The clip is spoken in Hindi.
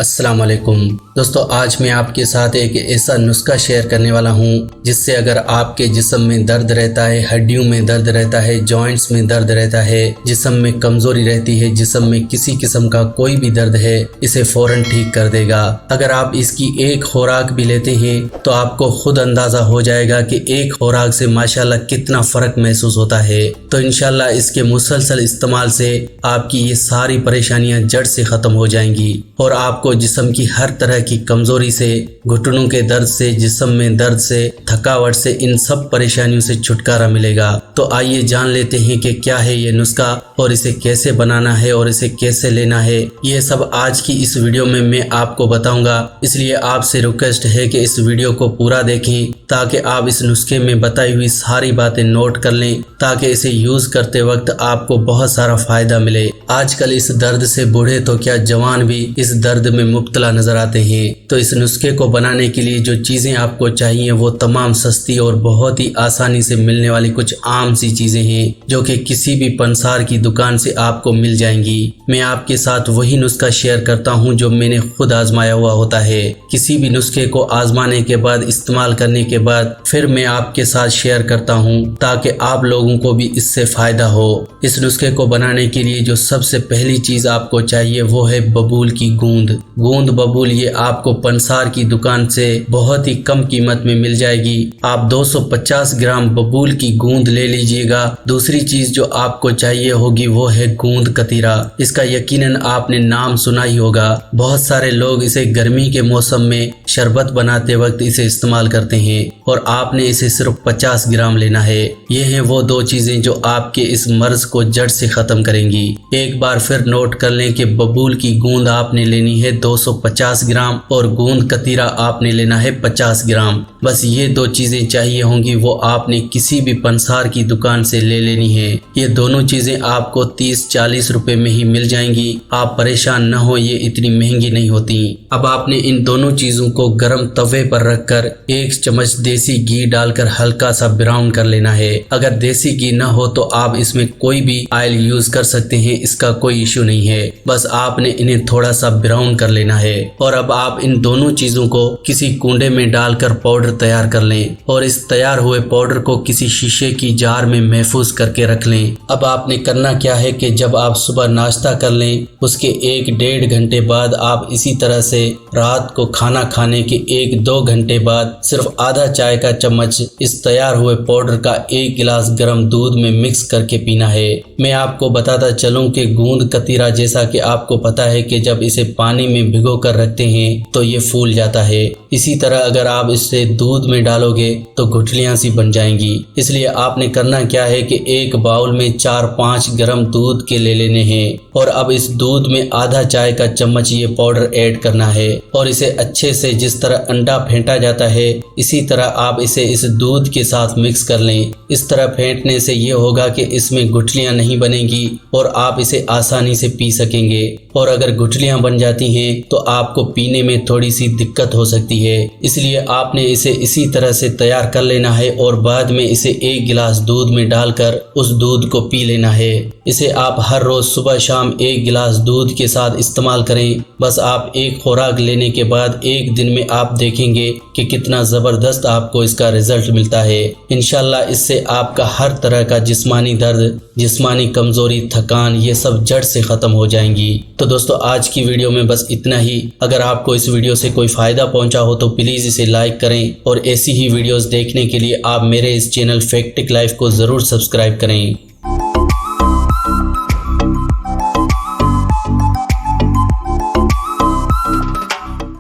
अस्सलाम वालेकुम दोस्तों, आज मैं आपके साथ एक ऐसा नुस्खा शेयर करने वाला हूं जिससे अगर आपके जिस्म में दर्द रहता है, हड्डियों में दर्द रहता है, जॉइंट्स में दर्द रहता है, जिस्म में कमजोरी रहती है, जिस्म में किसी किस्म का कोई भी दर्द है, इसे फौरन ठीक कर देगा। अगर आप इसकी एक खुराक भी लेते हैं तो आपको खुद अंदाजा हो जाएगा कि एक खुराक से माशाल्लाह कितना फर्क महसूस होता है। तो इंशाल्लाह इसके मुसलसल इस्तेमाल से आपकी ये सारी परेशानियां जड़ से खत्म हो जाएंगी और आपको जिस्म की हर तरह की कमजोरी से, घुटनों के दर्द से, जिस्म में दर्द से, थकावट से, इन सब परेशानियों से छुटकारा मिलेगा। तो आइए जान लेते हैं कि क्या है ये नुस्खा और इसे कैसे बनाना है और इसे कैसे लेना है। ये सब आज की इस वीडियो में मैं आपको बताऊंगा, इसलिए आपसे रिक्वेस्ट है कि इस वीडियो को पूरा देखें ताकि आप इस नुस्खे में बताई हुई सारी बातें नोट कर लें, ताकि इसे यूज करते वक्त आपको बहुत सारा फायदा मिले। आजकल इस दर्द से बूढ़े तो क्या जवान भी इस दर्द में मुब्तला नजर आते हैं। तो इस नुस्खे को बनाने के लिए जो चीजें आपको चाहिए वो तमाम सस्ती और बहुत ही आसानी से मिलने वाली कुछ आम सी चीजें हैं जो कि किसी भी पंसार की दुकान से आपको मिल जाएंगी। मैं आपके साथ वही नुस्खा शेयर करता हूं जो मैंने खुद आजमाया हुआ होता है। किसी भी नुस्खे को आजमाने के बाद, इस्तेमाल करने के बाद फिर मैं आपके साथ शेयर करता हूं ताकि आप लोगों को भी इससे फायदा हो। इस नुस्खे को बनाने के लिए जो सबसे पहली चीज आपको चाहिए वो है बबूल की गूंद। गूंद बबूल ये आपको पंसार की दुकान से बहुत ही कम कीमत में मिल जाएगी। आप 250 ग्राम बबूल की गूंद ले लीजिएगा। दूसरी चीज जो आपको चाहिए होगी वो है गूंद कतीरा। इसका यकीनन आपने नाम सुना ही होगा। बहुत सारे लोग इसे गर्मी के मौसम में शरबत बनाते वक्त इसे इस्तेमाल करते हैं और आपने इसे सिर्फ 50 ग्राम लेना है। ये हैं वो दो चीजें जो आपके इस मर्ज को जड़ से खत्म करेंगी। एक बार फिर नोट कर लें कि बबूल की गूंद आपने लेनी है 250 ग्राम और गूंद कतीरा आपने लेना है 50 ग्राम। बस ये दो चीजें चाहिए होंगी, वो आपने किसी भी पंसार की दुकान से ले लेनी है। ये दोनों चीजें आपको 30-40 रुपए में ही मिल जाएंगी। आप परेशान न हो, ये इतनी महंगी नहीं होती। अब आपने इन दोनों चीजों को गर्म तवे पर रखकर 1 चम्मच देसी घी डालकर हल्का सा ब्राउन कर लेना है। अगर देसी घी न हो तो आप इसमें कोई भी ऑयल यूज कर सकते हैं, इसका कोई इश्यू नहीं है। बस आपने इन्हें थोड़ा सा ब्राउन कर लेना है और अब आप इन दोनों चीजों को किसी कूंडे में डालकर पाउडर तैयार कर लें और इस तैयार हुए पाउडर को किसी शीशे की जार में महफूज करके रख लें। अब आपने करना क्या है कि जब आप सुबह नाश्ता कर लें उसके 1-1.5 घंटे बाद आप इसी तरह से रात को खाना खाने के 1-2 घंटे बाद सिर्फ आधा चाय का चम्मच इस तैयार हुए पाउडर का 1 गिलास गर्म दूध में मिक्स करके पीना है। मैं आपको बताता चलूं कि गूंद कतीरा जैसा कि आपको पता है कि जब इसे पानी में भिगो कर रखते हैं तो ये फूल जाता है। इसी तरह अगर आप इसे दूध में डालोगे तो गुठलियां सी बन जाएंगी। इसलिए आपने करना क्या है कि एक बाउल में 4-5 गर्म दूध के ले लेने हैं और अब इस दूध में आधा चाय का चम्मच ये पाउडर ऐड करना है और इसे अच्छे से, जिस तरह अंडा फेंटा जाता है इसी तरह आप इसे इस दूध के साथ मिक्स कर लें। इस तरह फेंटने से ये होगा कि इसमें गुठलियां नहीं बनेंगी और आप इसे आसानी से पी सकेंगे। और अगर गुठलियां बन जाती हैं तो आपको पीने में थोड़ी सी दिक्कत हो सकती है। इसलिए आपने इसे इसी तरह से तैयार कर लेना है और बाद में इसे 1 गिलास दूध में डालकर उस दूध को पी लेना है। इसे आप हर रोज सुबह शाम 1 गिलास दूध के साथ इस्तेमाल करें। बस आप एक खुराक लेने के बाद 1 दिन में आप देखेंगे कि कितना जबरदस्त आपको इसका रिजल्ट मिलता है। इंशाल्लाह इससे आपका हर तरह का जिस्मानी दर्द, जिस्मानी कमजोरी, थकान, ये सब जड़ से खत्म हो जाएंगी। तो दोस्तों आज की वीडियो में बस इतना ही। अगर आपको इस वीडियो से कोई फायदा पहुंचा हो तो प्लीज इसे लाइक करें और ऐसी ही वीडियोस देखने के लिए आप मेरे इस चैनल फैक्टिक लाइफ को जरूर सब्सक्राइब करें।